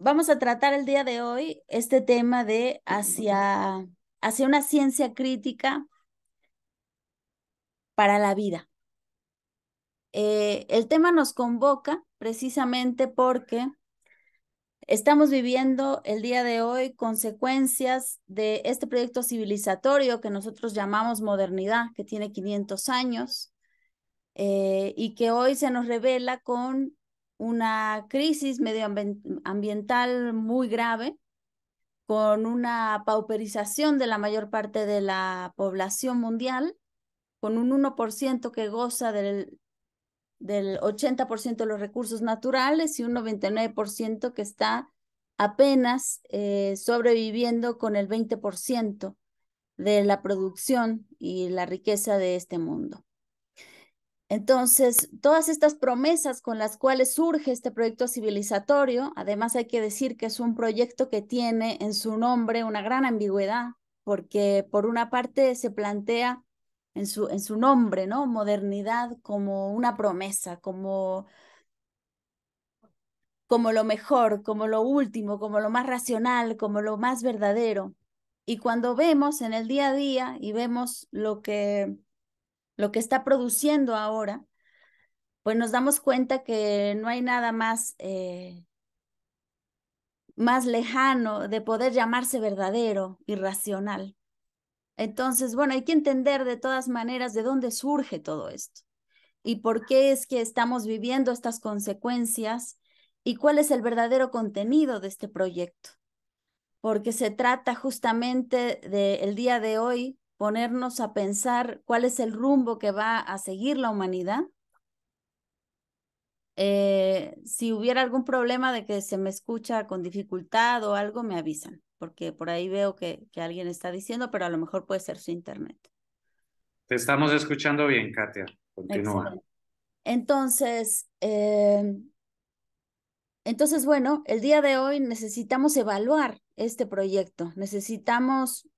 vamos a tratar el día de hoy este tema de hacia una ciencia crítica para la vida. El tema nos convoca precisamente porque estamos viviendo el día de hoy consecuencias de este proyecto civilizatorio que nosotros llamamos modernidad, que tiene 500 años y que hoy se nos revela con una crisis medioambiental muy grave, con una pauperización de la mayor parte de la población mundial, con un 1% que goza del 80% de los recursos naturales y un 99% que está apenas sobreviviendo con el 20% de la producción y la riqueza de este mundo. Entonces, todas estas promesas con las cuales surge este proyecto civilizatorio, además hay que decir que es un proyecto que tiene en su nombre una gran ambigüedad, porque por una parte se plantea en su nombre, ¿no? Modernidad como una promesa, como lo mejor, como lo último, como lo más racional, como lo más verdadero. Y cuando vemos en el día a día y vemos lo que está produciendo ahora, pues nos damos cuenta que no hay nada más lejano de poder llamarse verdadero y racional. Entonces, bueno, hay que entender de todas maneras de dónde surge todo esto y por qué es que estamos viviendo estas consecuencias y cuál es el verdadero contenido de este proyecto. Porque se trata justamente del día de hoy ponernos a pensar cuál es el rumbo que va a seguir la humanidad. Si hubiera algún problema de que se me escucha con dificultad o algo, me avisan, porque por ahí veo que alguien está diciendo, pero a lo mejor puede ser su internet. Te estamos escuchando bien, Katia. Continúa. Excelente. Entonces, bueno, el día de hoy necesitamos evaluar este proyecto, necesitamos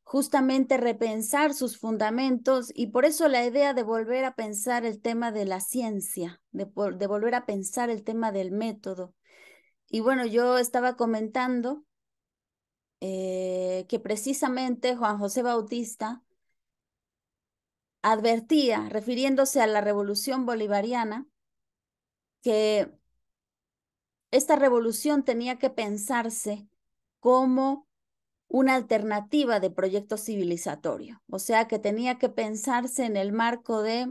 justamente repensar sus fundamentos y por eso la idea de volver a pensar el tema de la ciencia, de volver a pensar el tema del método. Y bueno, yo estaba comentando que precisamente Juan José Bautista advertía, refiriéndose a la revolución bolivariana, que esta revolución tenía que pensarse como una alternativa de proyecto civilizatorio, o sea, que tenía que pensarse en el marco de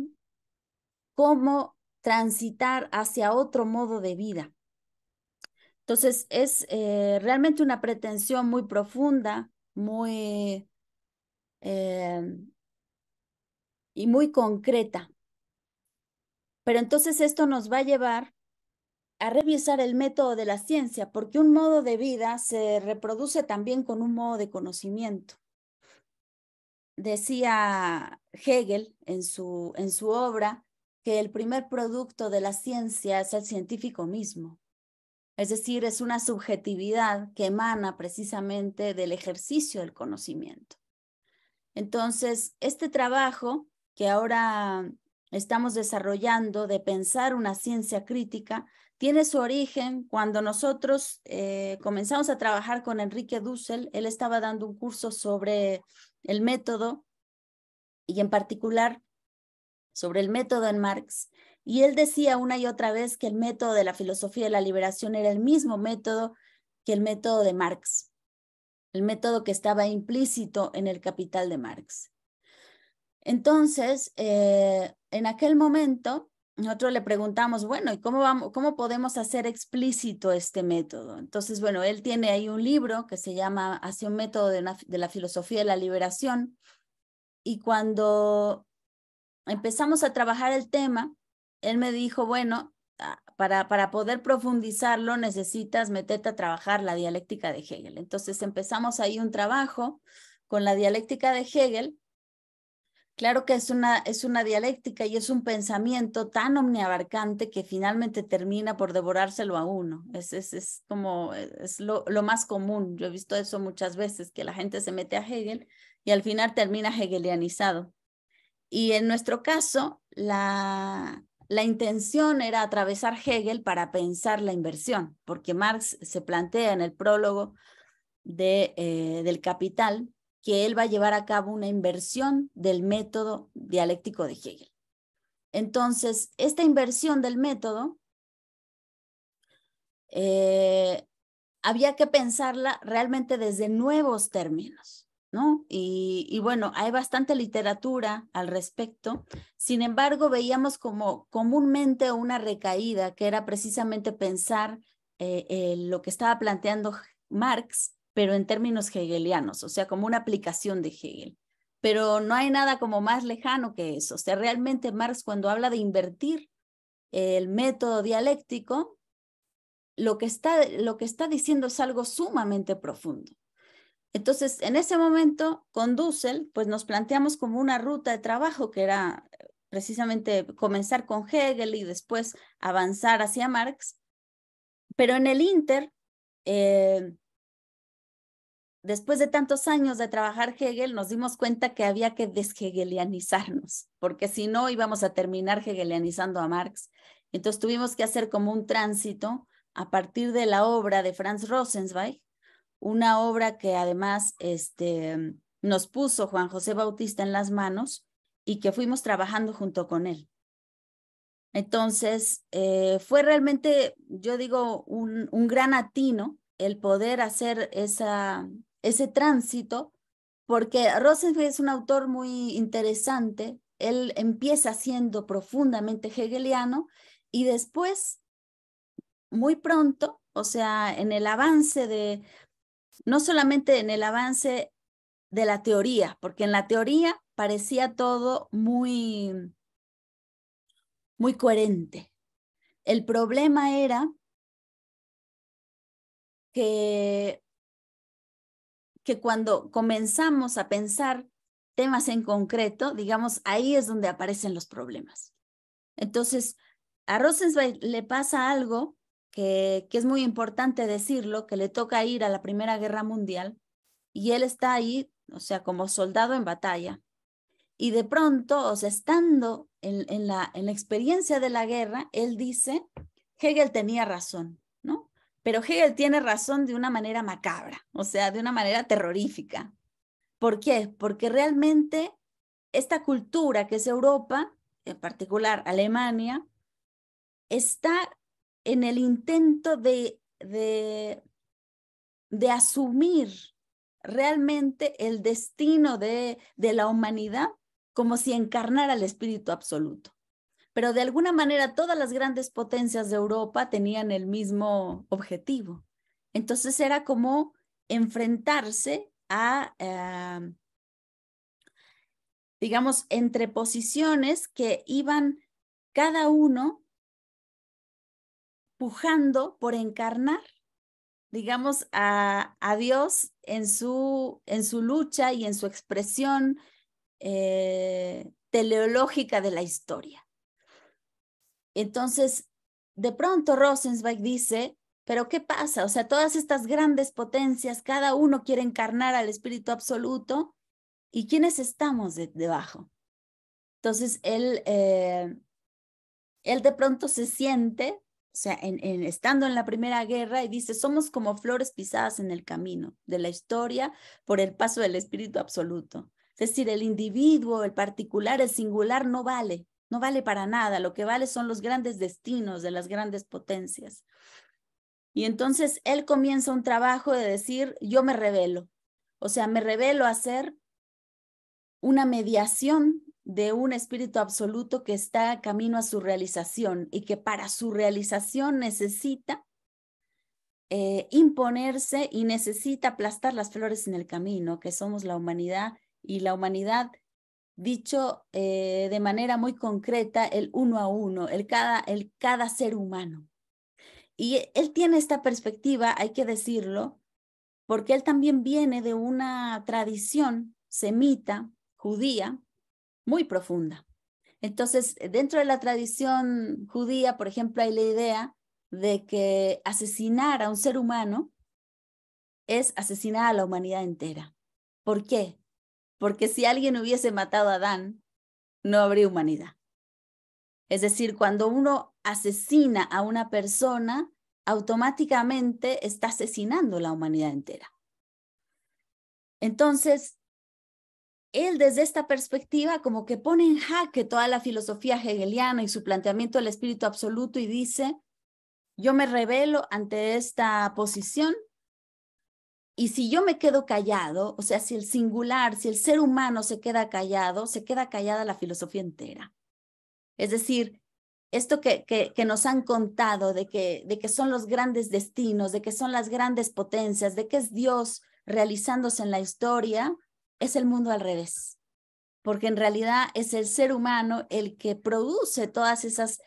cómo transitar hacia otro modo de vida. Entonces, es realmente una pretensión muy profunda, eh, y muy concreta. Pero entonces esto nos va a llevar a revisar el método de la ciencia, porque un modo de vida se reproduce también con un modo de conocimiento. Decía Hegel en su obra que el primer producto de la ciencia es el científico mismo. Es decir, es una subjetividad que emana precisamente del ejercicio del conocimiento. Entonces, este trabajo que ahora estamos desarrollando de pensar una ciencia crítica tiene su origen cuando nosotros comenzamos a trabajar con Enrique Dussel. Él estaba dando un curso sobre el método y en particular sobre el método en Marx. Y él decía una y otra vez que el método de la filosofía de la liberación era el mismo método que el método de Marx, el método que estaba implícito en el Capital de Marx. Entonces, en aquel momento, nosotros le preguntamos, bueno, ¿y cómo podemos hacer explícito este método? Entonces, bueno, él tiene ahí un libro que se llama Hacia un método de la filosofía de la liberación. Y cuando empezamos a trabajar el tema, él me dijo, bueno, para poder profundizarlo necesitas meterte a trabajar la dialéctica de Hegel. Entonces empezamos ahí un trabajo con la dialéctica de Hegel. Claro que es una dialéctica y es un pensamiento tan omniabarcante que finalmente termina por devorárselo a uno. Es como, es lo más común. Yo he visto eso muchas veces, que la gente se mete a Hegel y al final termina hegelianizado. Y en nuestro caso, la intención era atravesar Hegel para pensar la inversión, porque Marx se plantea en el prólogo del Capital que él va a llevar a cabo una inversión del método dialéctico de Hegel. Entonces, esta inversión del método había que pensarla realmente desde nuevos términos, ¿no? Y bueno, hay bastante literatura al respecto. Sin embargo, veíamos como comúnmente una recaída, que era precisamente pensar lo que estaba planteando Marx, pero en términos hegelianos, o sea, como una aplicación de Hegel. Pero no hay nada como más lejano que eso. O sea, realmente Marx, cuando habla de invertir el método dialéctico, lo que está diciendo es algo sumamente profundo. Entonces, en ese momento, con Dussel, pues nos planteamos como una ruta de trabajo que era precisamente comenzar con Hegel y después avanzar hacia Marx. Pero en el Inter, después de tantos años de trabajar Hegel, nos dimos cuenta que había que deshegelianizarnos, porque si no íbamos a terminar hegelianizando a Marx. Entonces tuvimos que hacer como un tránsito a partir de la obra de Franz Rosenzweig, una obra que además nos puso Juan José Bautista en las manos y que fuimos trabajando junto con él. Entonces, fue realmente, yo digo, un gran atino el poder hacer ese tránsito, porque Rosenzweig es un autor muy interesante. Él empieza siendo profundamente hegeliano y después, muy pronto, o sea, en el avance no solamente en el avance de la teoría, porque en la teoría parecía todo muy coherente. El problema era que cuando comenzamos a pensar temas en concreto, digamos, ahí es donde aparecen los problemas. Entonces, a Rosenzweig le pasa algo que es muy importante decirlo, que le toca ir a la Primera Guerra Mundial y él está ahí, o sea, como soldado en batalla. Y de pronto, o sea, estando en la experiencia de la guerra, él dice, Hegel tenía razón, ¿no? Pero Hegel tiene razón de una manera macabra, o sea, de una manera terrorífica. ¿Por qué? Porque realmente esta cultura que es Europa, en particular Alemania, está en el intento de asumir realmente el destino de la humanidad como si encarnara el espíritu absoluto. Pero de alguna manera todas las grandes potencias de Europa tenían el mismo objetivo. Entonces era como enfrentarse a, digamos, entre posiciones que iban cada uno pujando por encarnar, digamos, a Dios en su lucha y en su expresión teleológica de la historia. Entonces, de pronto Rosenzweig dice, pero ¿qué pasa? O sea, todas estas grandes potencias, cada uno quiere encarnar al espíritu absoluto, ¿y quiénes estamos debajo? Entonces, él de pronto se siente, o sea, estando en la Primera Guerra, y dice, somos como flores pisadas en el camino de la historia por el paso del espíritu absoluto. Es decir, el individuo, el particular, el singular no vale para nada. Lo que vale son los grandes destinos de las grandes potencias. Y entonces él comienza un trabajo de decir, yo me rebelo. O sea, me rebelo a hacer una mediación de un espíritu absoluto que está camino a su realización y que para su realización necesita imponerse y necesita aplastar las flores en el camino, que somos la humanidad, y la humanidad, dicho de manera muy concreta, el uno a uno, el cada ser humano. Y él tiene esta perspectiva, hay que decirlo, porque él también viene de una tradición semita, judía, muy profunda. Entonces, dentro de la tradición judía, por ejemplo, hay la idea de que asesinar a un ser humano es asesinar a la humanidad entera. ¿Por qué? Porque si alguien hubiese matado a Adán, no habría humanidad. Es decir, cuando uno asesina a una persona, automáticamente está asesinando la humanidad entera. Entonces, él desde esta perspectiva como que pone en jaque toda la filosofía hegeliana y su planteamiento del espíritu absoluto y dice, yo me rebelo ante esta posición y si yo me quedo callado, o sea, si el singular, si el ser humano se queda callado, se queda callada la filosofía entera. Es decir, esto que nos han contado de que son los grandes destinos, de que son las grandes potencias, de que es Dios realizándose en la historia, es el mundo al revés. Porque en realidad es el ser humano el que produce todas esas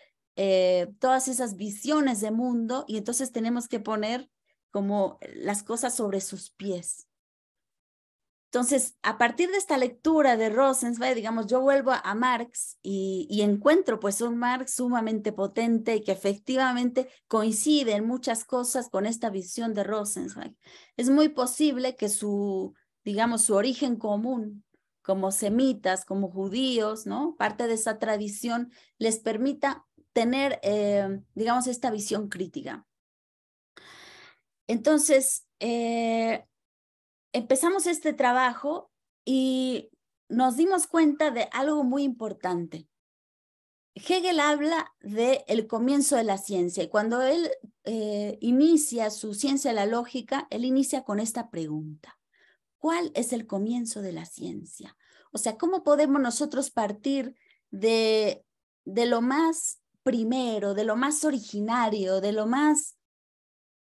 visiones de mundo y entonces tenemos que poner como las cosas sobre sus pies. Entonces, a partir de esta lectura de Rosenzweig, digamos, yo vuelvo a Marx y encuentro pues un Marx sumamente potente y que efectivamente coincide en muchas cosas con esta visión de Rosenzweig. Es muy posible que digamos, su origen común como semitas, como judíos, ¿no? Parte de esa tradición les permita tener, digamos, esta visión crítica. Entonces, empezamos este trabajo y nos dimos cuenta de algo muy importante. Hegel habla del comienzo de la ciencia y cuando él inicia su ciencia de la lógica, él inicia con esta pregunta. ¿Cuál es el comienzo de la ciencia? O sea, ¿cómo podemos nosotros partir de lo más primero, de lo más originario, de lo más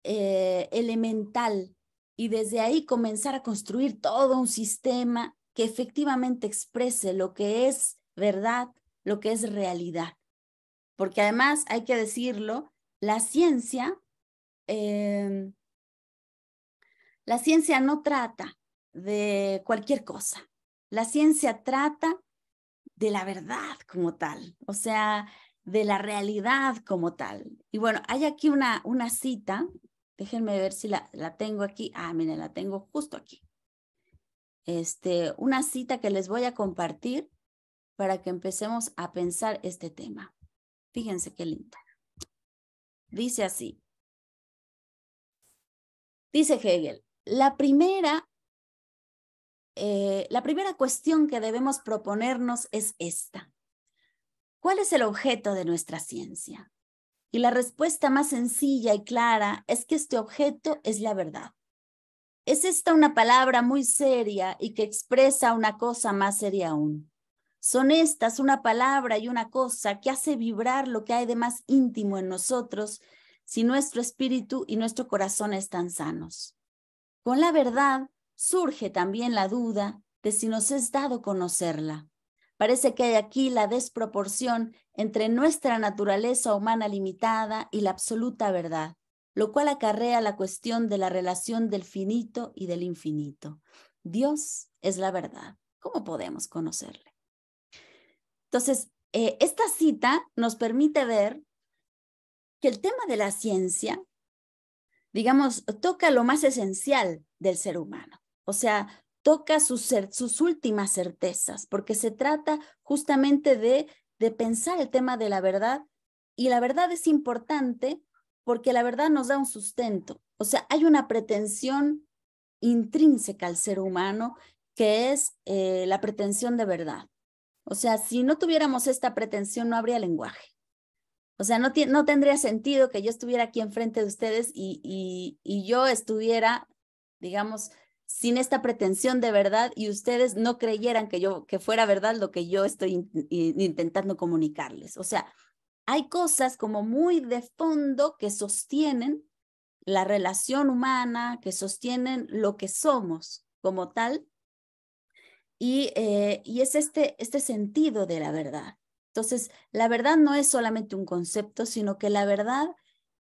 elemental y desde ahí comenzar a construir todo un sistema que efectivamente exprese lo que es verdad, lo que es realidad? Porque además, hay que decirlo, la ciencia no trata de cualquier cosa. La ciencia trata de la verdad como tal, o sea, de la realidad como tal. Y bueno, hay aquí una cita, déjenme ver si la tengo aquí. Ah, miren, la tengo justo aquí. Una cita que les voy a compartir para que empecemos a pensar este tema. Fíjense qué linda. Dice así. Dice Hegel, la primera cuestión que debemos proponernos es esta. ¿Cuál es el objeto de nuestra ciencia? Y la respuesta más sencilla y clara es que este objeto es la verdad. Es esta una palabra muy seria y que expresa una cosa más seria aún. Son estas una palabra y una cosa que hace vibrar lo que hay de más íntimo en nosotros si nuestro espíritu y nuestro corazón están sanos. Con la verdad surge también la duda de si nos es dado conocerla. Parece que hay aquí la desproporción entre nuestra naturaleza humana limitada y la absoluta verdad, lo cual acarrea la cuestión de la relación del finito y del infinito. Dios es la verdad. ¿Cómo podemos conocerle? Entonces, esta cita nos permite ver que el tema de la ciencia, digamos, toca lo más esencial del ser humano. O sea, toca sus últimas certezas, porque se trata justamente de pensar el tema de la verdad, y la verdad es importante porque la verdad nos da un sustento. O sea, hay una pretensión intrínseca al ser humano que es la pretensión de verdad. O sea, si no tuviéramos esta pretensión, no habría lenguaje. O sea, no tendría sentido que yo estuviera aquí enfrente de ustedes y yo estuviera, digamos, sin esta pretensión de verdad y ustedes no creyeran que fuera verdad lo que yo estoy intentando comunicarles. O sea, hay cosas como muy de fondo que sostienen la relación humana, que sostienen lo que somos como tal, y es este sentido de la verdad. Entonces, la verdad no es solamente un concepto, sino que la verdad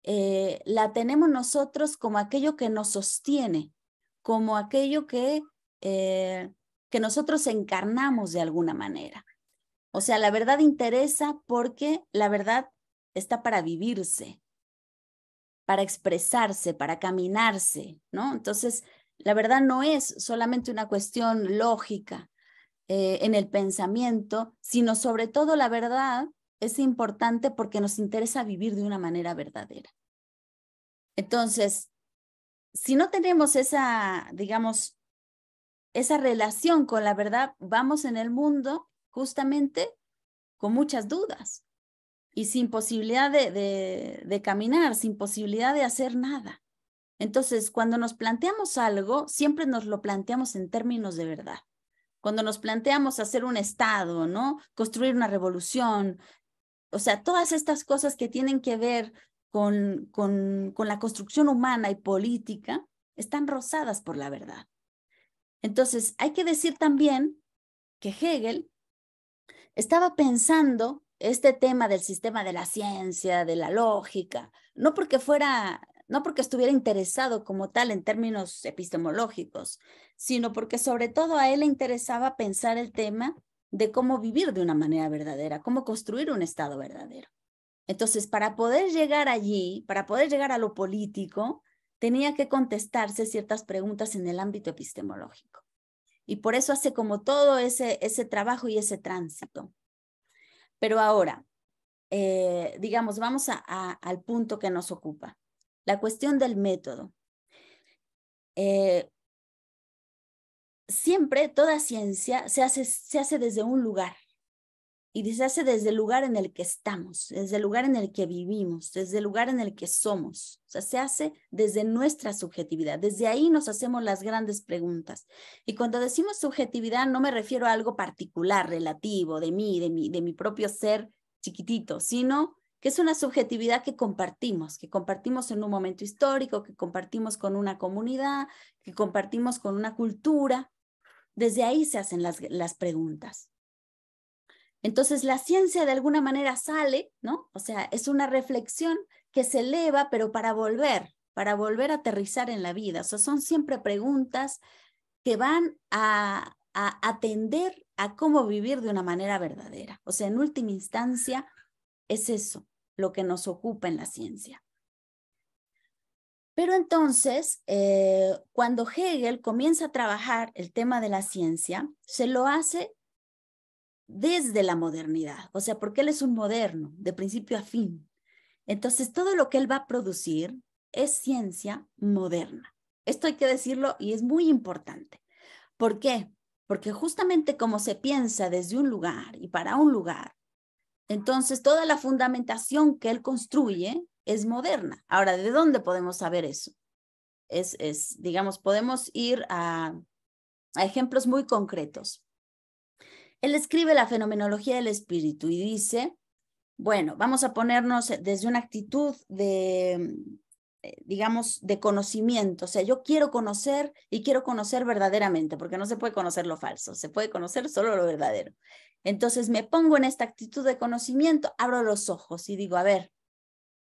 la tenemos nosotros como aquello que nos sostiene, como aquello que nosotros encarnamos de alguna manera. O sea, la verdad interesa porque la verdad está para vivirse, para expresarse, para caminarse, ¿no? Entonces, la verdad no es solamente una cuestión lógica en el pensamiento, sino sobre todo la verdad es importante porque nos interesa vivir de una manera verdadera. Entonces, si no tenemos esa, digamos, esa relación con la verdad, vamos en el mundo justamente con muchas dudas y sin posibilidad de caminar, sin posibilidad de hacer nada. Entonces, cuando nos planteamos algo, siempre nos lo planteamos en términos de verdad. Cuando nos planteamos hacer un estado, ¿no? Construir una revolución, o sea, todas estas cosas que tienen que ver con la construcción humana y política, están rozadas por la verdad. Entonces, hay que decir también que Hegel estaba pensando este tema del sistema de la ciencia, de la lógica, no porque estuviera interesado como tal en términos epistemológicos, sino porque sobre todo a él le interesaba pensar el tema de cómo vivir de una manera verdadera, cómo construir un estado verdadero. Entonces, para poder llegar allí, para poder llegar a lo político, tenía que contestarse ciertas preguntas en el ámbito epistemológico. Y por eso hace como todo ese trabajo y ese tránsito. Pero ahora, digamos, vamos al punto que nos ocupa. La cuestión del método. Siempre toda ciencia se hace desde un lugar. Y se hace desde el lugar en el que estamos, desde el lugar en el que vivimos, desde el lugar en el que somos. O sea, se hace desde nuestra subjetividad. Desde ahí nos hacemos las grandes preguntas. Y cuando decimos subjetividad, no me refiero a algo particular, relativo, de mi propio ser chiquitito, sino que es una subjetividad que compartimos en un momento histórico, que compartimos con una comunidad, que compartimos con una cultura. Desde ahí se hacen las preguntas. Entonces la ciencia de alguna manera sale, ¿no? O sea, es una reflexión que se eleva, pero para volver a aterrizar en la vida. O sea, son siempre preguntas que van a atender a cómo vivir de una manera verdadera. O sea, en última instancia, es eso lo que nos ocupa en la ciencia. Pero entonces, cuando Hegel comienza a trabajar el tema de la ciencia, se lo hace desde la modernidad, o sea, porque él es un moderno, de principio a fin. Entonces, todo lo que él va a producir es ciencia moderna. Esto hay que decirlo y es muy importante. ¿Por qué? Porque justamente como se piensa desde un lugar y para un lugar, entonces toda la fundamentación que él construye es moderna. Ahora, ¿de dónde podemos saber eso? Digamos, podemos ir a ejemplos muy concretos. Él escribe la fenomenología del espíritu y dice, bueno, vamos a ponernos desde una actitud de, digamos, de conocimiento. O sea, yo quiero conocer y quiero conocer verdaderamente, porque no se puede conocer lo falso, se puede conocer solo lo verdadero. Entonces me pongo en esta actitud de conocimiento, abro los ojos y digo, a ver,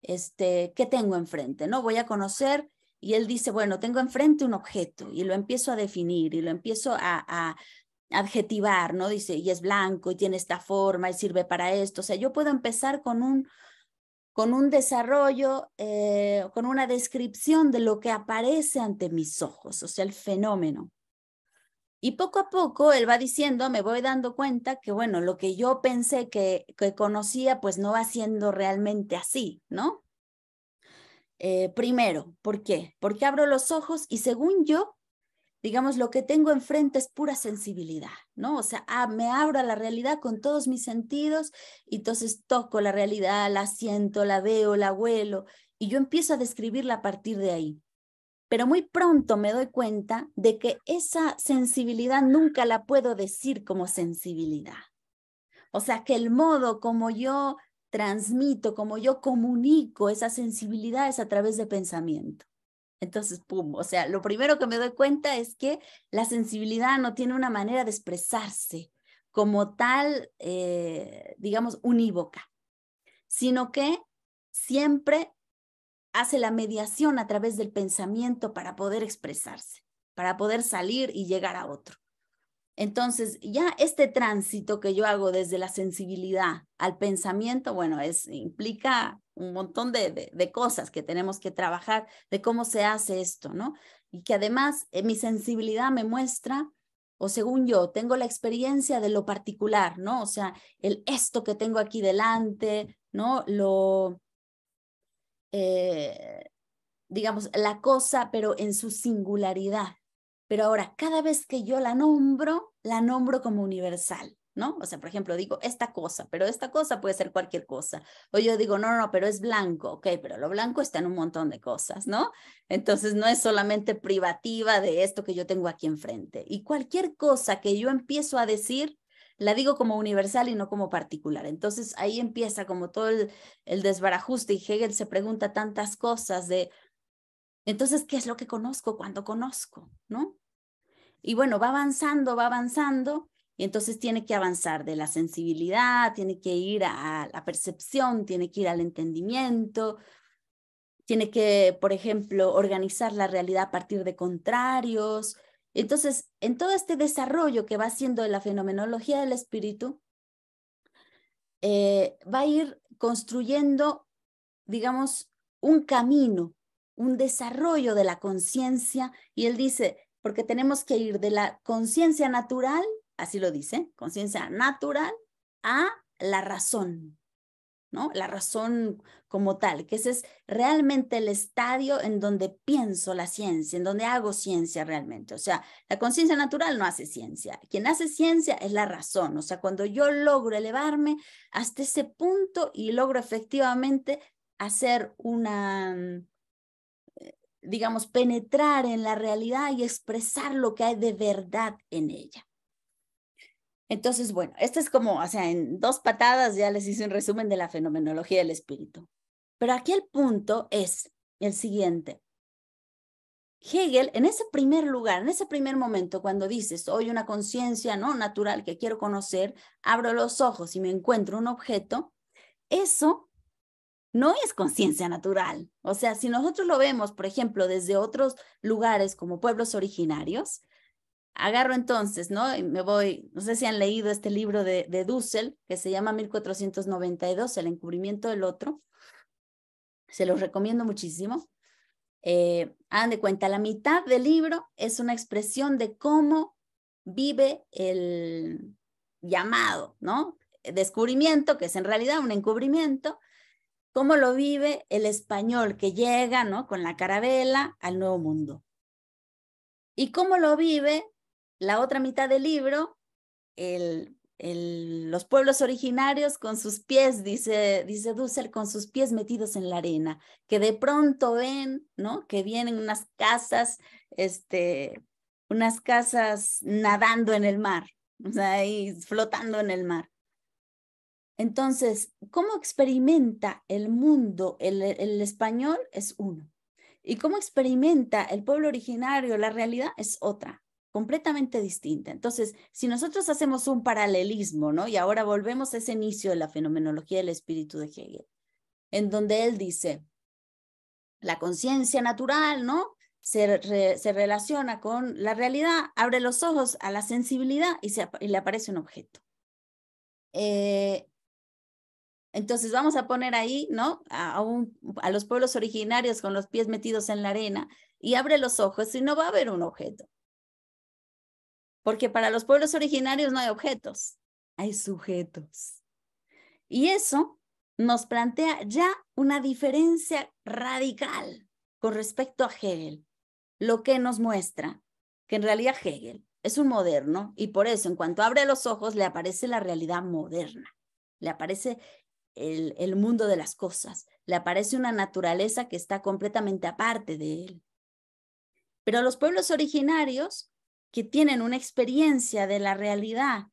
¿qué tengo enfrente? ¿No? Voy a conocer. Y él dice, bueno, tengo enfrente un objeto y lo empiezo a definir y lo empiezo a adjetivar, ¿no? Dice, y es blanco y tiene esta forma y sirve para esto. O sea, yo puedo empezar con un desarrollo, con una descripción de lo que aparece ante mis ojos, o sea, el fenómeno. Y poco a poco él va diciendo, me voy dando cuenta que, bueno, lo que yo pensé que conocía, pues no va siendo realmente así, ¿no? Primero, ¿por qué? Porque abro los ojos y según yo, digamos, lo que tengo enfrente es pura sensibilidad, ¿no? O sea, me abro a la realidad con todos mis sentidos y entonces toco la realidad, la siento, la veo, la huelo y yo empiezo a describirla a partir de ahí. Pero muy pronto me doy cuenta de que esa sensibilidad nunca la puedo decir como sensibilidad. O sea, que el modo como yo transmito, como yo comunico esa sensibilidad es a través de pensamiento. Entonces, pum, o sea, lo primero que me doy cuenta es que la sensibilidad no tiene una manera de expresarse como tal, digamos, unívoca, sino que siempre hace la mediación a través del pensamiento para poder expresarse, para poder salir y llegar a otro. Entonces, ya este tránsito que yo hago desde la sensibilidad al pensamiento, bueno, implica un montón de cosas que tenemos que trabajar, de cómo se hace esto, ¿no? Y que además mi sensibilidad me muestra o según yo, tengo la experiencia de lo particular, ¿no? O sea, esto que tengo aquí delante, ¿no? Digamos, la cosa, pero en su singularidad. Pero ahora, cada vez que yo la nombro como universal, ¿no? O sea, por ejemplo, digo esta cosa, pero esta cosa puede ser cualquier cosa. O yo digo, no, pero es blanco, ok, pero lo blanco está en un montón de cosas, ¿no? Entonces no es solamente privativa de esto que yo tengo aquí enfrente. Y cualquier cosa que yo empiezo a decir, la digo como universal y no como particular. Entonces ahí empieza como todo el desbarajuste y Hegel se pregunta tantas cosas de, entonces, ¿qué es lo que conozco cuando conozco, no? Y bueno, va avanzando, y entonces tiene que avanzar de la sensibilidad, tiene que ir a la percepción, tiene que ir al entendimiento, tiene que, por ejemplo, organizar la realidad a partir de contrarios. Entonces, en todo este desarrollo que va haciendo la fenomenología del espíritu, va a ir construyendo, digamos, un camino, un desarrollo de la conciencia, y él dice, porque tenemos que ir de la conciencia natural, así lo dice, conciencia natural, a la razón, ¿no? La razón como tal, que ese es realmente el estadio en donde pienso la ciencia, en donde hago ciencia realmente. O sea, la conciencia natural no hace ciencia. Quien hace ciencia es la razón. O sea, cuando yo logro elevarme hasta ese punto y logro efectivamente hacer una, digamos, penetrar en la realidad y expresar lo que hay de verdad en ella. Entonces, bueno, esto es como, o sea, en 2 patadas ya les hice un resumen de la fenomenología del espíritu. Pero aquí el punto es el siguiente. Hegel, en ese primer lugar, en ese primer momento, cuando dices, soy una conciencia, ¿no?, natural que quiero conocer, abro los ojos y me encuentro un objeto, eso no es conciencia natural. O sea, si nosotros lo vemos, por ejemplo, desde otros lugares como pueblos originarios, agarro entonces, ¿no? Y me voy, no sé si han leído este libro de Dussel, que se llama 1492, El encubrimiento del otro. Se los recomiendo muchísimo. Hagan de cuenta, la mitad del libro es una expresión de cómo vive el llamado, ¿no? Descubrimiento, que es en realidad un encubrimiento, cómo lo vive el español que llega, ¿no?, con la carabela al Nuevo Mundo. Y cómo lo vive la otra mitad del libro, los pueblos originarios con sus pies, dice Dussel, con sus pies metidos en la arena, que de pronto ven, ¿no?, que vienen unas casas nadando en el mar, o sea, ahí flotando en el mar. Entonces, ¿cómo experimenta el mundo el español? Es uno. Y cómo experimenta el pueblo originario la realidad es otra, completamente distinta. Entonces, si nosotros hacemos un paralelismo, ¿no?, y ahora volvemos a ese inicio de la fenomenología del espíritu de Hegel, en donde él dice, la conciencia natural, ¿no?, se relaciona con la realidad, abre los ojos a la sensibilidad y le aparece un objeto. Entonces vamos a poner ahí, ¿no?, a los pueblos originarios con los pies metidos en la arena, y abre los ojos y no va a haber un objeto. Porque para los pueblos originarios no hay objetos, hay sujetos. Y eso nos plantea ya una diferencia radical con respecto a Hegel, lo que nos muestra que en realidad Hegel es un moderno, y por eso en cuanto abre los ojos le aparece la realidad moderna, le aparece el mundo de las cosas, le aparece una naturaleza que está completamente aparte de él. Pero los pueblos originarios, que tienen una experiencia de la realidad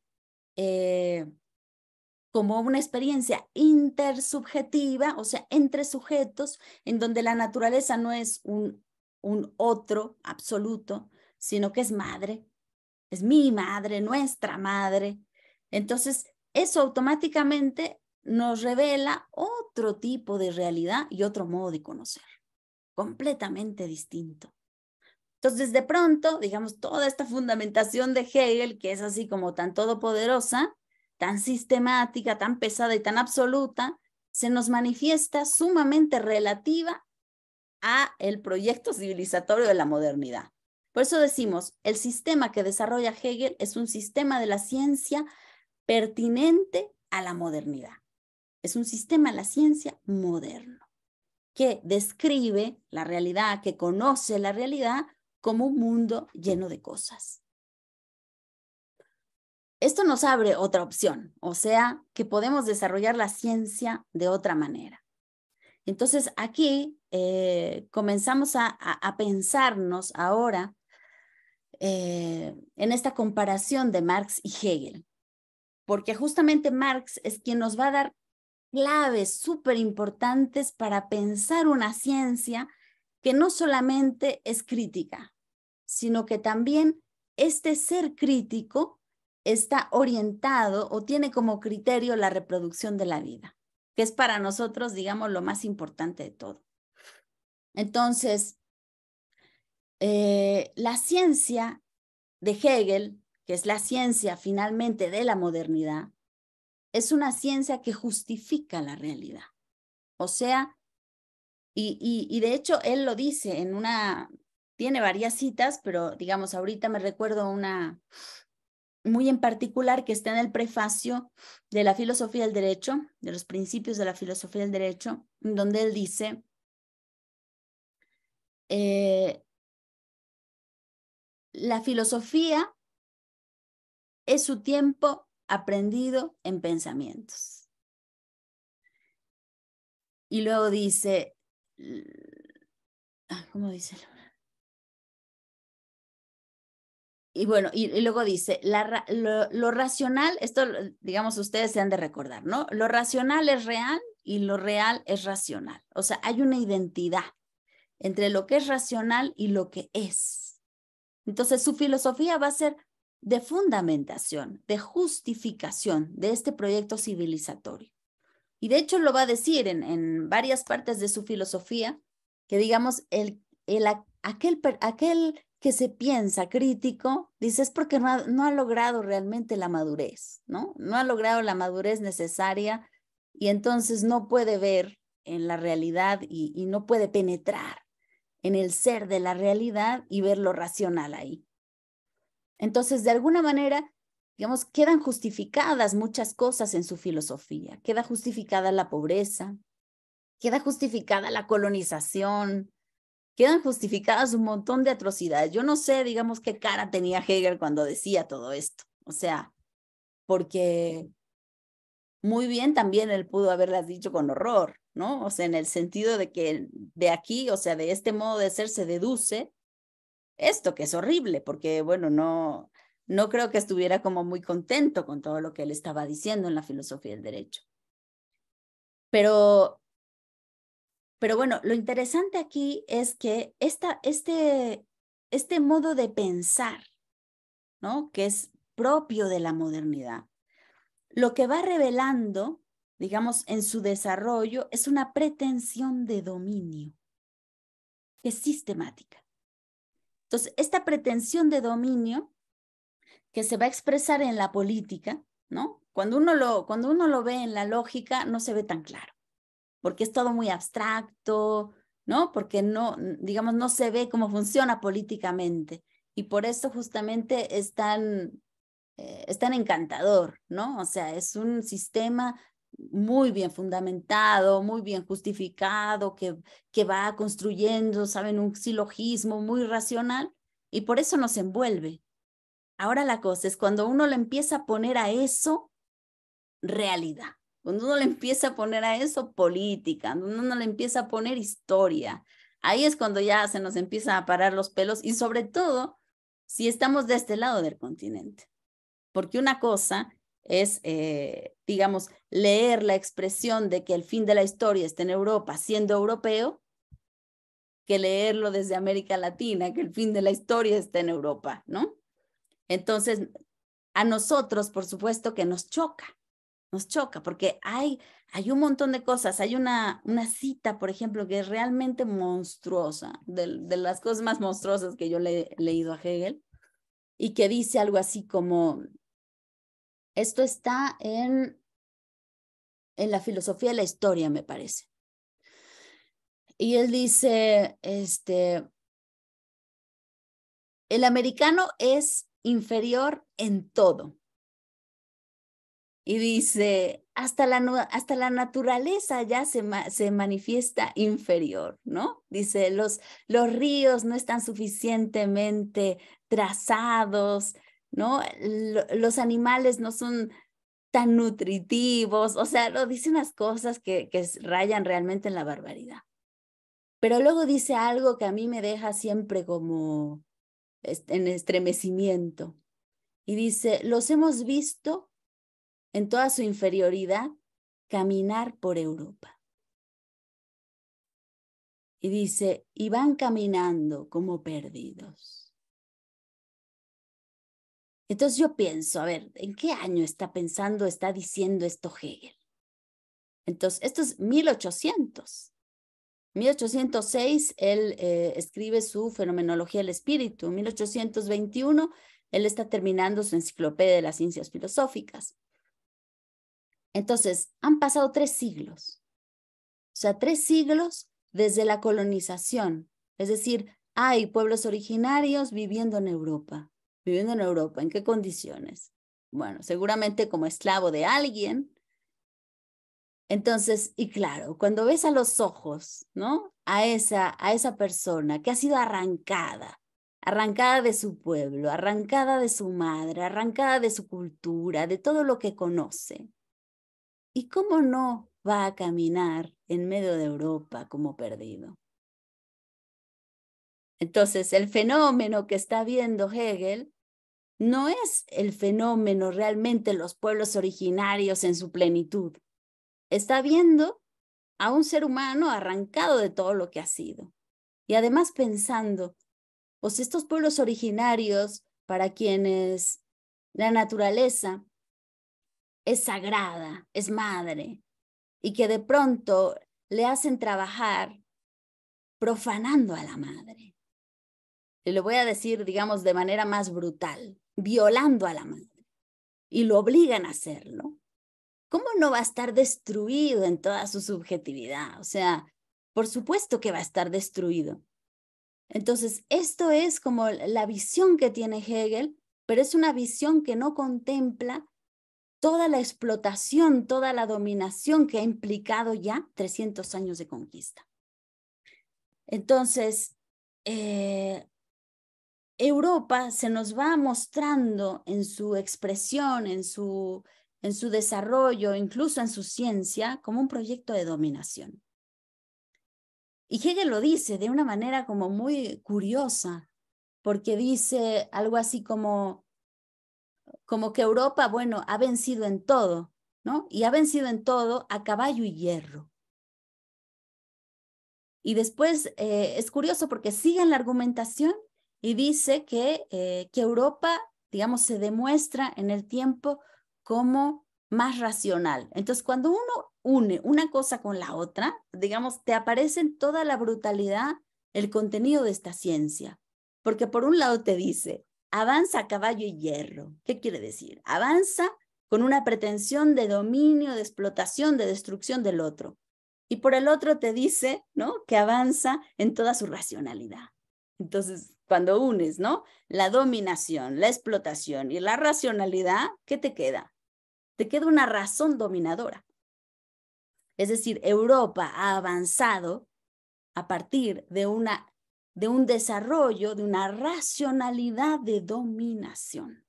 como una experiencia intersubjetiva, o sea, entre sujetos, en donde la naturaleza no es un otro absoluto, sino que es madre, es mi madre, nuestra madre. Entonces, eso automáticamente nos revela otro tipo de realidad y otro modo de conocer, completamente distinto. Entonces, de pronto, digamos, toda esta fundamentación de Hegel, que es así como tan todopoderosa, tan sistemática, tan pesada y tan absoluta, se nos manifiesta sumamente relativa a el proyecto civilizatorio de la modernidad. Por eso decimos, el sistema que desarrolla Hegel es un sistema de la ciencia pertinente a la modernidad. Es un sistema de la ciencia moderno, que describe la realidad, que conoce la realidad como un mundo lleno de cosas. Esto nos abre otra opción, o sea, que podemos desarrollar la ciencia de otra manera. Entonces, aquí comenzamos a pensarnos ahora en esta comparación de Marx y Hegel, porque justamente Marx es quien nos va a dar claves súper importantes para pensar una ciencia que no solamente es crítica, sino que también este ser crítico está orientado o tiene como criterio la reproducción de la vida, que es para nosotros, digamos, lo más importante de todo. Entonces, la ciencia de Hegel, que es la ciencia finalmente de la modernidad, es una ciencia que justifica la realidad. O sea, y de hecho él lo dice en tiene varias citas, pero digamos, ahorita me recuerdo una muy en particular que está en el prefacio de la filosofía del derecho, de los principios de la filosofía del derecho, donde él dice, la filosofía es su tiempo aprendido en pensamientos. Y luego dice, ¿cómo dice? Y bueno, y luego dice, lo racional, esto digamos ustedes se han de recordar, ¿no? Lo racional es real y lo real es racional. O sea, hay una identidad entre lo que es racional y lo que es. Entonces su filosofía va a ser de fundamentación, de justificación de este proyecto civilizatorio. Y de hecho lo va a decir en varias partes de su filosofía, que digamos, aquel que se piensa crítico, dice, es porque no ha logrado realmente la madurez, ¿no? No ha logrado la madurez necesaria y entonces no puede ver en la realidad y no puede penetrar en el ser de la realidad y ver lo racional ahí. Entonces, de alguna manera, digamos, quedan justificadas muchas cosas en su filosofía. Queda justificada la pobreza, queda justificada la colonización, quedan justificadas un montón de atrocidades. Yo no sé, digamos, qué cara tenía Hegel cuando decía todo esto. O sea, porque muy bien también él pudo haberlas dicho con horror, ¿no? O sea, en el sentido de que de aquí, o sea, de este modo de ser se deduce esto que es horrible, porque bueno, no creo que estuviera como muy contento con todo lo que él estaba diciendo en la filosofía del derecho. Pero bueno, lo interesante aquí es que este modo de pensar, ¿no? Que es propio de la modernidad, lo que va revelando, digamos, en su desarrollo es una pretensión de dominio, que es sistemática. Entonces, esta pretensión de dominio que se va a expresar en la política, ¿no? Cuando uno lo ve en la lógica, no se ve tan claro, porque es todo muy abstracto, ¿no? Porque no, digamos, no se ve cómo funciona políticamente. Y por eso justamente es tan encantador, ¿no? O sea, es un sistema muy bien fundamentado, muy bien justificado, que va construyendo, ¿saben? Un silogismo muy racional y por eso nos envuelve. Ahora la cosa es cuando uno le empieza a poner a eso realidad, cuando uno le empieza a poner a eso política, cuando uno le empieza a poner historia, ahí es cuando ya se nos empiezan a parar los pelos y sobre todo si estamos de este lado del continente. Porque una cosa es, digamos, leer la expresión de que el fin de la historia está en Europa siendo europeo, que leerlo desde América Latina, que el fin de la historia está en Europa, ¿no? Entonces, a nosotros, por supuesto, que nos choca, porque hay un montón de cosas. Hay una cita, por ejemplo, que es realmente monstruosa, de las cosas más monstruosas que yo le he leído a Hegel, y que dice algo así como, esto está en la filosofía de la historia, me parece. Y él dice, el americano es inferior en todo. Y dice, hasta la naturaleza ya se manifiesta inferior, ¿no? Dice, los ríos no están suficientemente trazados, ¿no? Los animales no son tan nutritivos, o sea, lo dice unas cosas que rayan realmente en la barbaridad. Pero luego dice algo que a mí me deja siempre como en estremecimiento. Y dice, los hemos visto en toda su inferioridad, caminar por Europa. Y dice, y van caminando como perdidos. Entonces yo pienso, a ver, ¿en qué año está diciendo esto Hegel? Entonces, esto es 1800. 1806, él escribe su Fenomenología del Espíritu. En 1821, él está terminando su Enciclopedia de las Ciencias Filosóficas. Entonces, han pasado 3 siglos. O sea, 3 siglos desde la colonización. Es decir, hay pueblos originarios viviendo en Europa. Viviendo en Europa, ¿en qué condiciones? Bueno, seguramente como esclavo de alguien. Entonces, y claro, cuando ves a los ojos, ¿no? A esa persona que ha sido arrancada de su pueblo, arrancada de su madre, arrancada de su cultura, de todo lo que conoce. ¿Y cómo no va a caminar en medio de Europa como perdido? Entonces, el fenómeno que está viendo Hegel no es el fenómeno realmente los pueblos originarios en su plenitud. Está viendo a un ser humano arrancado de todo lo que ha sido. Y además pensando, pues estos pueblos originarios para quienes la naturaleza es sagrada, es madre, y que de pronto le hacen trabajar profanando a la madre. Y lo voy a decir, digamos, de manera más brutal, violando a la madre. Y lo obligan a hacerlo. ¿Cómo no va a estar destruido en toda su subjetividad? O sea, por supuesto que va a estar destruido. Entonces, esto es como la visión que tiene Hegel, pero es una visión que no contempla toda la explotación, toda la dominación que ha implicado ya 300 años de conquista. Entonces, Europa se nos va mostrando en su expresión, en su desarrollo, incluso en su ciencia, como un proyecto de dominación. Y Hegel lo dice de una manera como muy curiosa, porque dice algo así como que Europa, bueno, ha vencido en todo, ¿no? Y ha vencido en todo a caballo y hierro. Y después es curioso porque sigue en la argumentación y dice que Europa, digamos, se demuestra en el tiempo como más racional. Entonces, cuando uno une una cosa con la otra, digamos, te aparece en toda la brutalidad el contenido de esta ciencia. Porque por un lado te dice, avanza a caballo y hierro. ¿Qué quiere decir? Avanza con una pretensión de dominio, de explotación, de destrucción del otro. Y por el otro te dice, ¿no? Que avanza en toda su racionalidad. Entonces, cuando unes, ¿no? La dominación, la explotación y la racionalidad, ¿qué te queda? Te queda una razón dominadora. Es decir, Europa ha avanzado a partir de un desarrollo, de una racionalidad de dominación.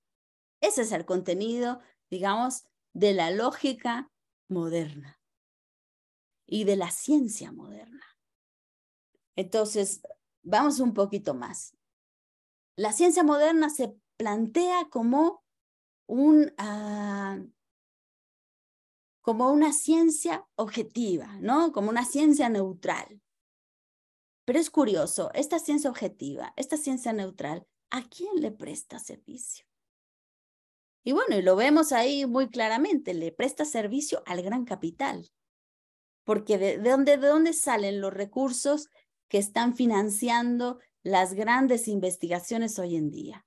Ese es el contenido, digamos, de la lógica moderna y de la ciencia moderna. Entonces, vamos un poquito más. La ciencia moderna se plantea como como una ciencia objetiva, ¿no? Como una ciencia neutral. Pero es curioso, esta ciencia objetiva, esta ciencia neutral, ¿a quién le presta servicio? Y bueno, y lo vemos ahí muy claramente, le presta servicio al gran capital. Porque ¿de dónde salen los recursos que están financiando las grandes investigaciones hoy en día?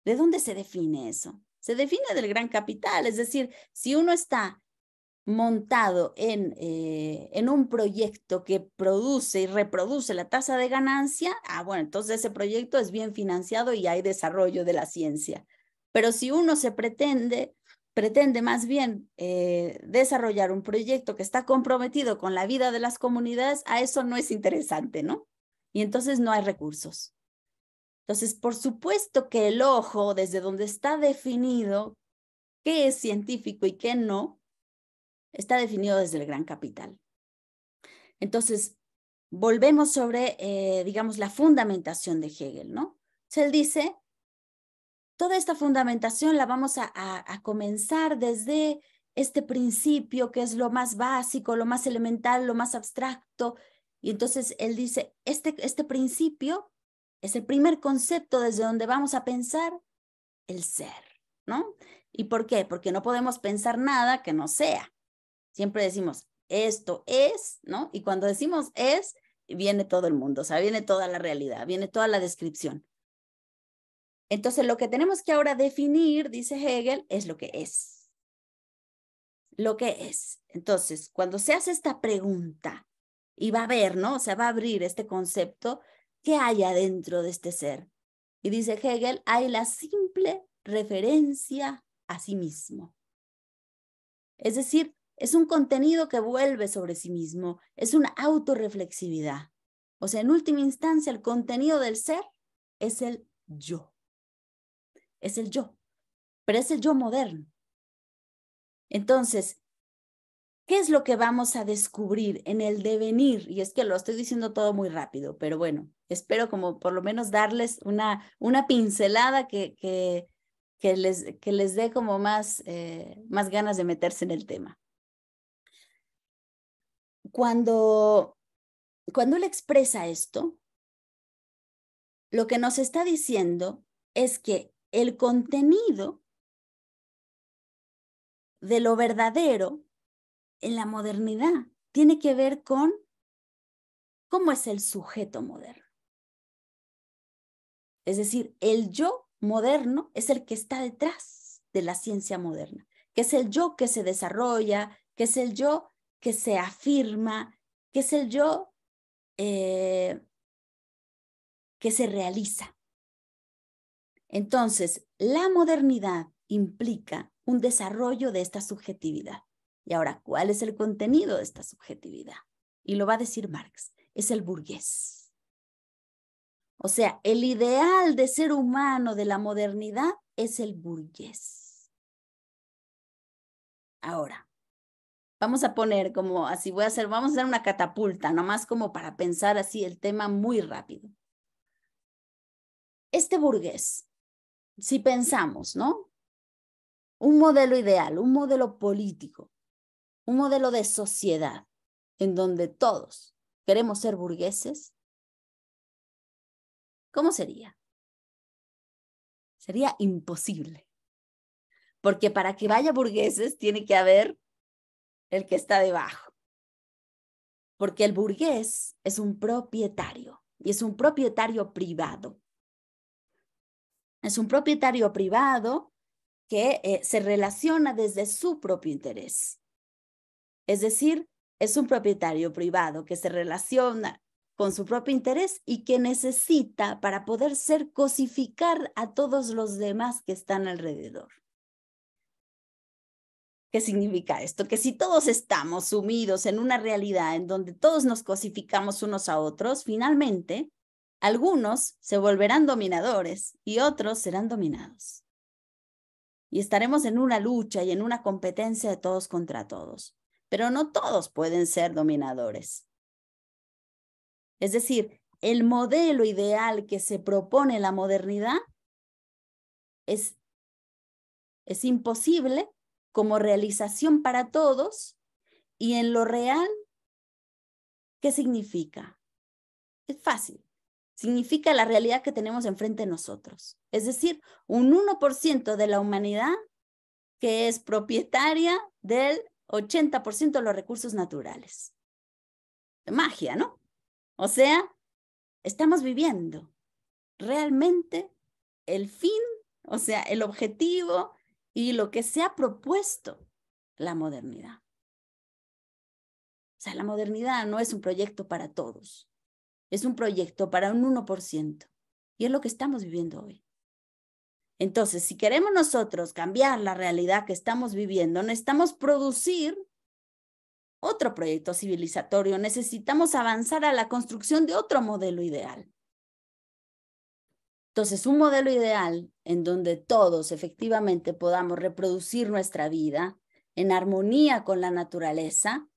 ¿De dónde se define eso? Se define del gran capital, es decir, si uno está montado en un proyecto que produce y reproduce la tasa de ganancia, bueno, entonces ese proyecto es bien financiado y hay desarrollo de la ciencia. Pero si uno se pretende más bien desarrollar un proyecto que está comprometido con la vida de las comunidades, a eso no es interesante, ¿no? Y entonces no hay recursos. Entonces, por supuesto que el ojo, desde donde está definido qué es científico y qué no, está definido desde el gran capital. Entonces, volvemos sobre, digamos, la fundamentación de Hegel, ¿no? Entonces, él dice, toda esta fundamentación la vamos a comenzar desde este principio que es lo más básico, lo más elemental, lo más abstracto. Y entonces él dice, este principio es el primer concepto desde donde vamos a pensar el ser, ¿no? ¿Y por qué? Porque no podemos pensar nada que no sea. Siempre decimos, esto es, ¿no? Y cuando decimos es, viene todo el mundo, o sea, viene toda la realidad, viene toda la descripción. Entonces, lo que tenemos que ahora definir, dice Hegel, es lo que es. Lo que es. Entonces, cuando se hace esta pregunta y va a ver, ¿no? O sea, va a abrir este concepto, ¿qué hay adentro de este ser? Y dice Hegel, hay la simple referencia a sí mismo. Es decir, es un contenido que vuelve sobre sí mismo, es una autorreflexividad. O sea, en última instancia, el contenido del ser es el yo. Es el yo, pero es el yo moderno. Entonces, ¿qué es lo que vamos a descubrir en el devenir? Y es que lo estoy diciendo todo muy rápido, pero bueno, espero como por lo menos darles una pincelada que les dé como más ganas de meterse en el tema. Cuando él expresa esto, lo que nos está diciendo es que el contenido de lo verdadero en la modernidad tiene que ver con cómo es el sujeto moderno. Es decir, el yo moderno es el que está detrás de la ciencia moderna, que es el yo que se desarrolla, que es el yo que se afirma, que es el yo que se realiza. Entonces, la modernidad implica un desarrollo de esta subjetividad. Y ahora, ¿cuál es el contenido de esta subjetividad? Y lo va a decir Marx, es el burgués. O sea, el ideal de ser humano de la modernidad es el burgués. Ahora, vamos a poner como así, vamos a hacer una catapulta, nomás como para pensar así el tema muy rápido. Este burgués, si pensamos, ¿no? Un modelo ideal, un modelo político, un modelo de sociedad en donde todos queremos ser burgueses, ¿cómo sería? Sería imposible. Porque para que vaya burgueses tiene que haber el que está debajo. Porque el burgués es un propietario y es un propietario privado. Es un propietario privado que se relaciona desde su propio interés. Es decir, es un propietario privado que se relaciona con su propio interés y que necesita para poder cosificar a todos los demás que están alrededor. ¿Qué significa esto? Que si todos estamos sumidos en una realidad en donde todos nos cosificamos unos a otros, finalmente algunos se volverán dominadores y otros serán dominados. Y estaremos en una lucha y en una competencia de todos contra todos. Pero no todos pueden ser dominadores. Es decir, el modelo ideal que se propone la modernidad es imposible como realización para todos y en lo real, ¿qué significa? Es fácil. Significa la realidad que tenemos enfrente de nosotros. Es decir, un 1% de la humanidad que es propietaria del 80% de los recursos naturales. Magia, ¿no? O sea, estamos viviendo realmente el fin, o sea, el objetivo y lo que se ha propuesto la modernidad. sea, la modernidad no es un proyecto para todos, es un proyecto para un 1%. Y es lo que estamos viviendo hoy. Entonces, si queremos nosotros cambiar la realidad que estamos viviendo, necesitamos producir otro proyecto civilizatorio, necesitamos avanzar a la construcción de otro modelo ideal. Entonces, un modelo ideal en donde todos efectivamente podamos reproducir nuestra vida en armonía con la naturaleza,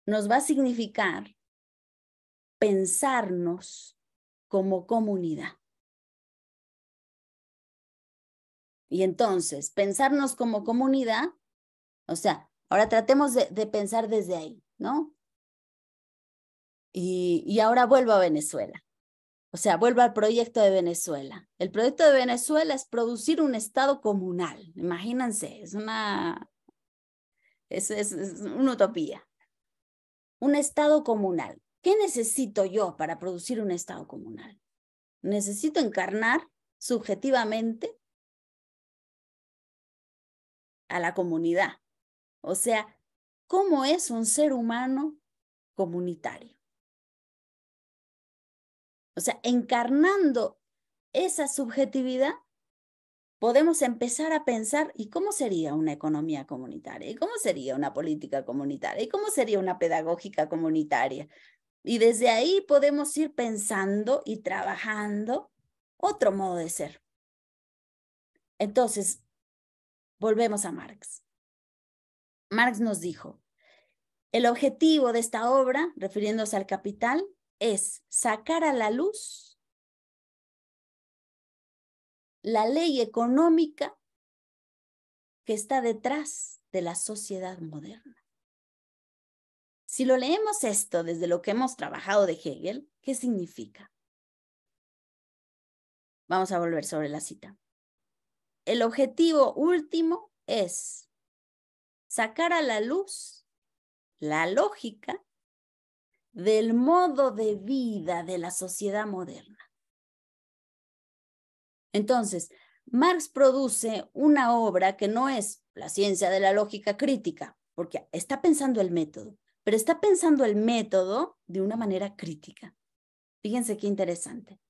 nos va a significar pensarnos como comunidad. Y entonces, pensarnos como comunidad, o sea, ahora tratemos de pensar desde ahí, ¿no? Y ahora vuelvo a Venezuela. O sea, vuelvo al proyecto de Venezuela. El proyecto de Venezuela es producir un estado comunal. Imagínense, es una utopía. Un estado comunal. ¿Qué necesito yo para producir un estado comunal? Necesito encarnar subjetivamente a la comunidad. O sea, ¿cómo es un ser humano comunitario? O sea, encarnando esa subjetividad, podemos empezar a pensar, ¿y cómo sería una economía comunitaria? ¿Y cómo sería una política comunitaria? ¿Y cómo sería una pedagógica comunitaria? Y desde ahí podemos ir pensando y trabajando otro modo de ser. Entonces, volvemos a Marx. Marx nos dijo, el objetivo de esta obra, refiriéndose al Capital, es sacar a la luz la ley económica que está detrás de la sociedad moderna. Si lo leemos esto desde lo que hemos trabajado de Hegel, ¿qué significa? Vamos a volver sobre la cita. El objetivo último es sacar a la luz la lógica del modo de vida de la sociedad moderna. Entonces, Marx produce una obra que no es la ciencia de la lógica crítica, porque está pensando el método, pero está pensando el método de una manera crítica. Fíjense qué interesante.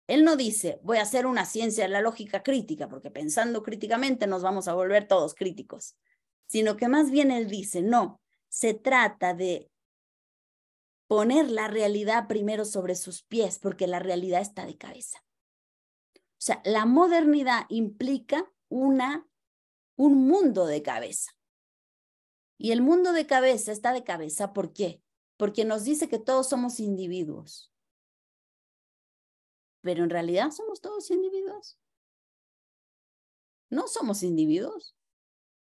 Él no dice, voy a hacer una ciencia de la lógica crítica, porque pensando críticamente nos vamos a volver todos críticos, sino que más bien él dice, no, se trata de poner la realidad primero sobre sus pies, porque la realidad está de cabeza. O sea, la modernidad implica un mundo de cabeza. Y el mundo de cabeza está de cabeza, ¿por qué? Porque nos dice que todos somos individuos. Pero en realidad somos todos individuos. No somos individuos.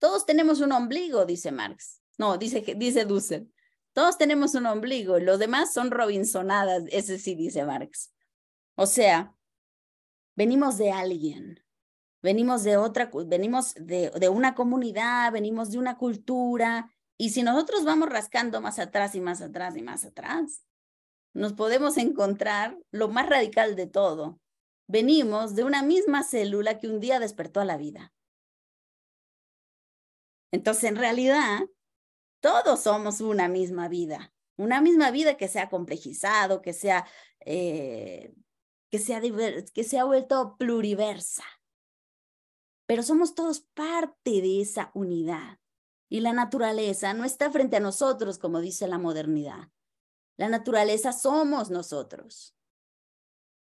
Todos tenemos un ombligo, dice Marx. No, dice Dussel. Todos tenemos un ombligo, los demás son robinsonadas, ese sí dice Marx. O sea, venimos de alguien, venimos de una comunidad, venimos de una cultura, y si nosotros vamos rascando más atrás y más atrás y más atrás, nos podemos encontrar lo más radical de todo. Venimos de una misma célula que un día despertó a la vida. Entonces, en realidad, todos somos una misma vida que se ha complejizado, que se ha vuelto pluriversa. Pero somos todos parte de esa unidad. Y la naturaleza no está frente a nosotros, como dice la modernidad. La naturaleza somos nosotros.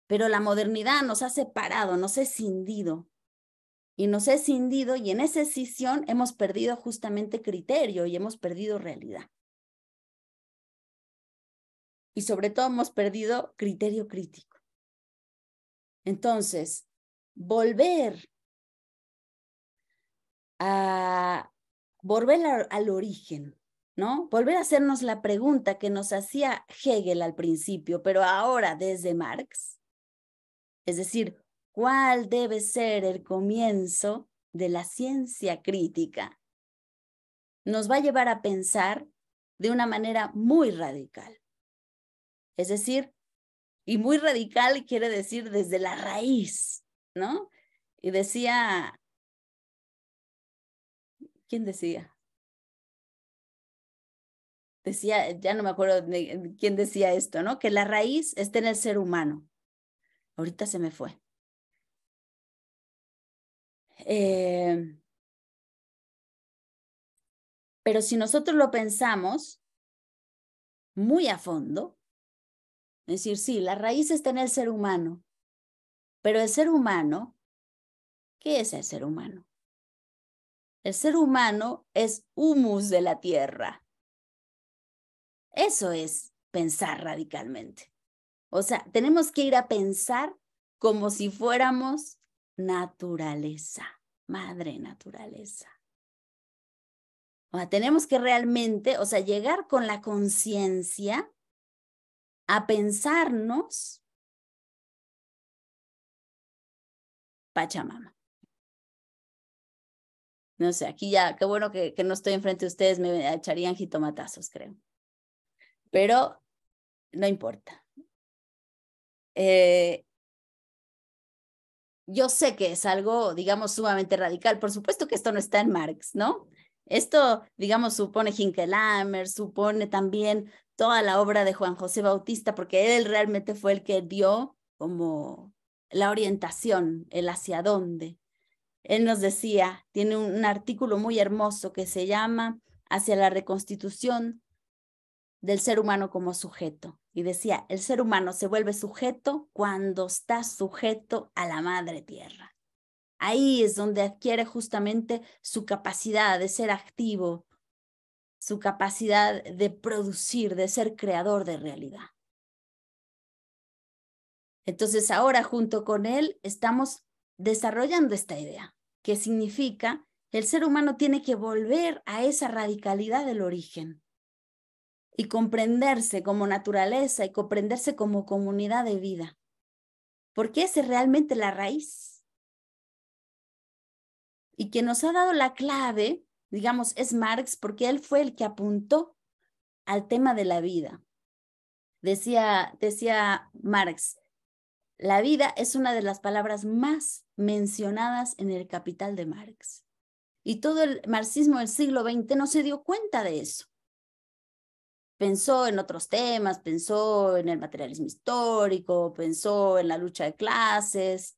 Pero la modernidad nos ha separado, nos ha escindido. Y nos ha escindido y en esa escisión hemos perdido justamente criterio y hemos perdido realidad. Y sobre todo hemos perdido criterio crítico. Entonces, volver al origen, ¿no? Volver a hacernos la pregunta que nos hacía Hegel al principio, pero ahora desde Marx. Es decir, ¿cuál debe ser el comienzo de la ciencia crítica? Nos va a llevar a pensar de una manera muy radical. Es decir, y muy radical quiere decir desde la raíz, ¿no? Y decía, ¿quién decía? decía, ya no me acuerdo de quién decía esto, ¿no? Que la raíz está en el ser humano. Ahorita se me fue. Pero si nosotros lo pensamos muy a fondo, es decir, sí, la raíz está en el ser humano, pero el ser humano, ¿qué es el ser humano? El ser humano es humus de la tierra. Eso es pensar radicalmente. O sea, tenemos que ir a pensar como si fuéramos naturaleza, madre naturaleza. O sea, tenemos que realmente, o sea, llegar con la conciencia a pensarnos Pachamama. No sé, aquí ya, qué bueno que no estoy enfrente de ustedes, me echarían jitomatazos, creo. Pero no importa. Yo sé que es algo, digamos, sumamente radical. Por supuesto que esto no está en Marx, ¿no? Esto, digamos, supone Hinckelhammer, supone también toda la obra de Juan José Bautista, porque él realmente fue el que dio como la orientación, el hacia dónde. Él nos decía, tiene un artículo muy hermoso que se llama Hacia la reconstitución del ser humano como sujeto. Y decía, el ser humano se vuelve sujeto cuando está sujeto a la madre tierra. Ahí es donde adquiere justamente su capacidad de ser activo, su capacidad de producir, de ser creador de realidad. Entonces ahora junto con él estamos desarrollando esta idea, que significa el ser humano tiene que volver a esa radicalidad del origen y comprenderse como naturaleza y comprenderse como comunidad de vida, porque esa es realmente la raíz. Y quien nos ha dado la clave, digamos, es Marx, porque él fue el que apuntó al tema de la vida. Decía Marx, la vida es una de las palabras más mencionadas en el Capital de Marx. Y todo el marxismo del siglo XX no se dio cuenta de eso. Pensó en otros temas, pensó en el materialismo histórico, pensó en la lucha de clases,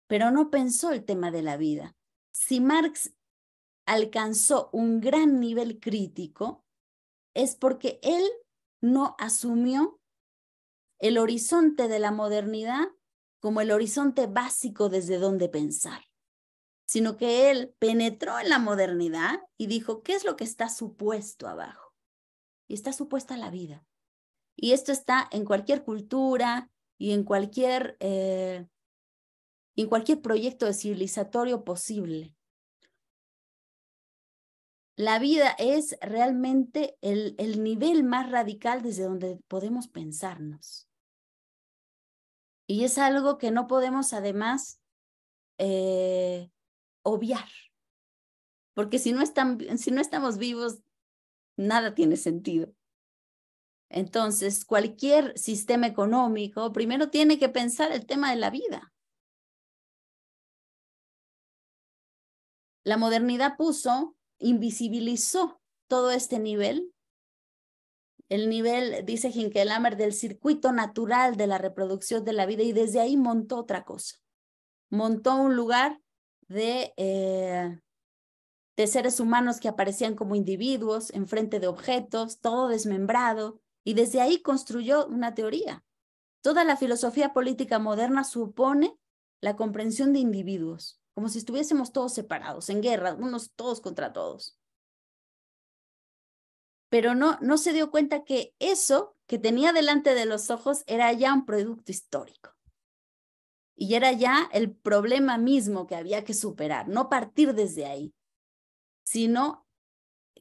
pero no pensó el tema de la vida. Si Marx alcanzó un gran nivel crítico, es porque él no asumió el horizonte de la modernidad como el horizonte básico desde donde pensar, sino que él penetró en la modernidad y dijo, ¿qué es lo que está supuesto abajo? Y está supuesta la vida. Y esto está en cualquier cultura y en cualquier proyecto civilizatorio posible. La vida es realmente el nivel más radical desde donde podemos pensarnos. Y es algo que no podemos además obviar. Porque si no estamos vivos, nada tiene sentido. Entonces, cualquier sistema económico primero tiene que pensar el tema de la vida. La modernidad invisibilizó todo este nivel, el nivel, dice Hinckelhammer, del circuito natural de la reproducción de la vida, y desde ahí montó otra cosa. Montó un lugar de seres humanos que aparecían como individuos enfrente de objetos, todo desmembrado, y desde ahí construyó una teoría. Toda la filosofía política moderna supone la comprensión de individuos, como si estuviésemos todos separados, en guerra, unos todos contra todos. Pero no se dio cuenta que eso que tenía delante de los ojos era ya un producto histórico. Y era ya el problema mismo que había que superar, no partir desde ahí, sino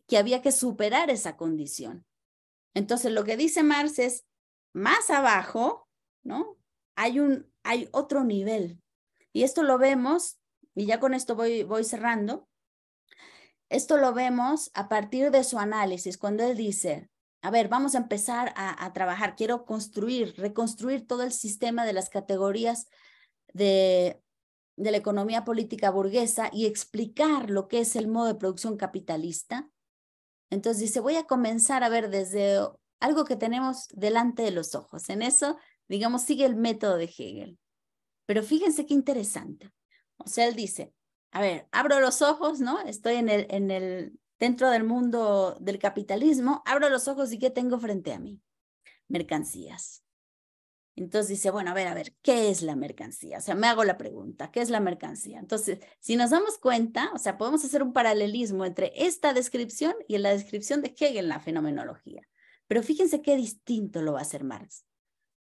que había que superar esa condición. Entonces, lo que dice Marx es, más abajo, ¿no? Hay otro nivel. Y esto lo vemos, y ya con esto voy cerrando, esto lo vemos a partir de su análisis, cuando él dice, a ver, vamos a empezar a trabajar, quiero reconstruir todo el sistema de las categorías de la economía política burguesa y explicar lo que es el modo de producción capitalista. Entonces dice, voy a comenzar a ver desde algo que tenemos delante de los ojos. En eso, digamos, sigue el método de Hegel. Pero fíjense qué interesante. O sea, él dice, a ver, abro los ojos, ¿no? Estoy dentro del mundo del capitalismo, abro los ojos y ¿qué tengo frente a mí? Mercancías. Entonces dice, bueno, a ver, ¿qué es la mercancía? O sea, me hago la pregunta, ¿qué es la mercancía? Entonces, si nos damos cuenta, o sea, podemos hacer un paralelismo entre esta descripción y la descripción de Hegel en la fenomenología. Pero fíjense qué distinto lo va a hacer Marx.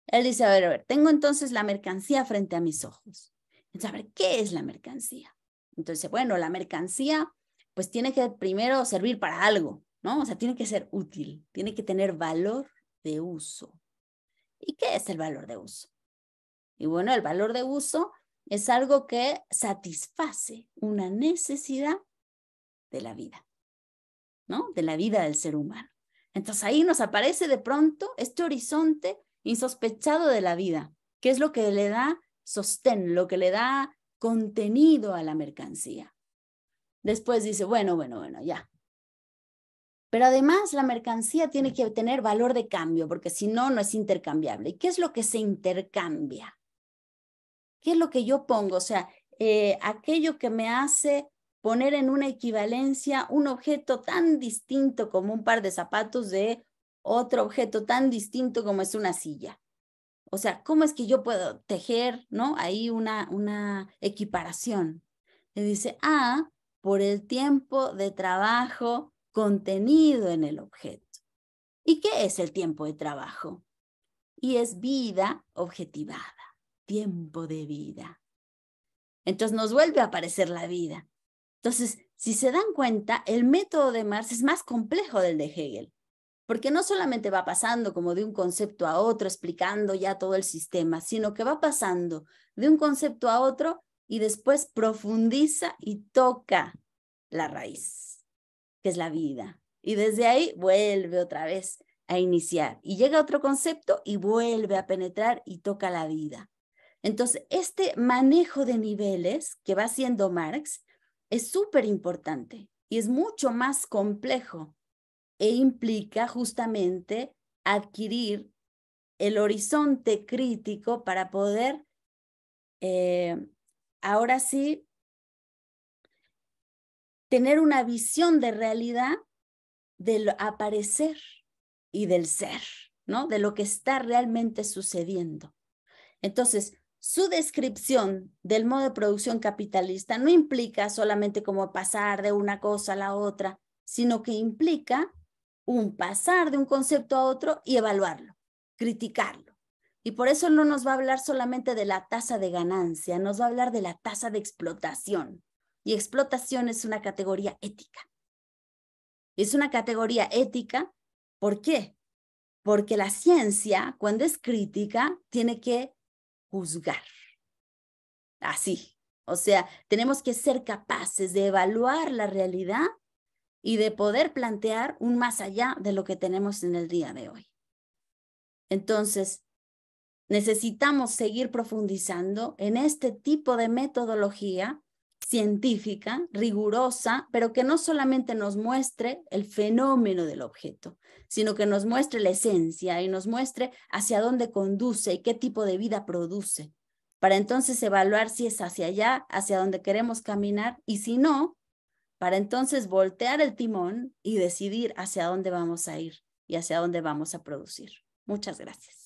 Él dice, a ver, tengo entonces la mercancía frente a mis ojos. Entonces, a ver, ¿qué es la mercancía? Entonces, bueno, la mercancía pues tiene que primero servir para algo, ¿no? O sea, tiene que ser útil, tiene que tener valor de uso. ¿Y qué es el valor de uso? Y bueno, el valor de uso es algo que satisface una necesidad de la vida, ¿no? De la vida del ser humano. Entonces ahí nos aparece de pronto este horizonte insospechado de la vida, que es lo que le da sostén, lo que le da contenido a la mercancía. Después dice, bueno, ya. Pero además la mercancía tiene que tener valor de cambio, porque si no, no es intercambiable. ¿Y qué es lo que se intercambia? ¿Qué es lo que yo pongo? O sea, aquello que me hace poner en una equivalencia un objeto tan distinto como un par de zapatos de otro objeto tan distinto como es una silla. O sea, ¿cómo es que yo puedo tejer, ¿no? Ahí una equiparación. Le dice, por el tiempo de trabajo contenido en el objeto. ¿Y qué es el tiempo de trabajo? Y es vida objetivada, tiempo de vida. Entonces nos vuelve a aparecer la vida. Entonces, si se dan cuenta, el método de Marx es más complejo del de Hegel, porque no solamente va pasando como de un concepto a otro, explicando ya todo el sistema, sino que va pasando de un concepto a otro y después profundiza y toca la raíz, que es la vida. Y desde ahí vuelve otra vez a iniciar. Y llega otro concepto y vuelve a penetrar y toca la vida. Entonces, este manejo de niveles que va haciendo Marx es súper importante y es mucho más complejo e implica justamente adquirir el horizonte crítico para poder, ahora sí, tener una visión de realidad del aparecer y del ser, ¿no? De lo que está realmente sucediendo. Entonces, su descripción del modo de producción capitalista no implica solamente como pasar de una cosa a la otra, sino que implica un pasar de un concepto a otro y evaluarlo, criticarlo. Y por eso no nos va a hablar solamente de la tasa de ganancia, nos va a hablar de la tasa de explotación. Y explotación es una categoría ética. Es una categoría ética, ¿por qué? Porque la ciencia, cuando es crítica, tiene que juzgar. Así. O sea, tenemos que ser capaces de evaluar la realidad y de poder plantear un más allá de lo que tenemos en el día de hoy. Entonces, necesitamos seguir profundizando en este tipo de metodología científica, rigurosa, pero que no solamente nos muestre el fenómeno del objeto, sino que nos muestre la esencia y nos muestre hacia dónde conduce y qué tipo de vida produce, para entonces evaluar si es hacia allá, hacia donde queremos caminar, y si no, para entonces voltear el timón y decidir hacia dónde vamos a ir y hacia dónde vamos a producir. Muchas gracias.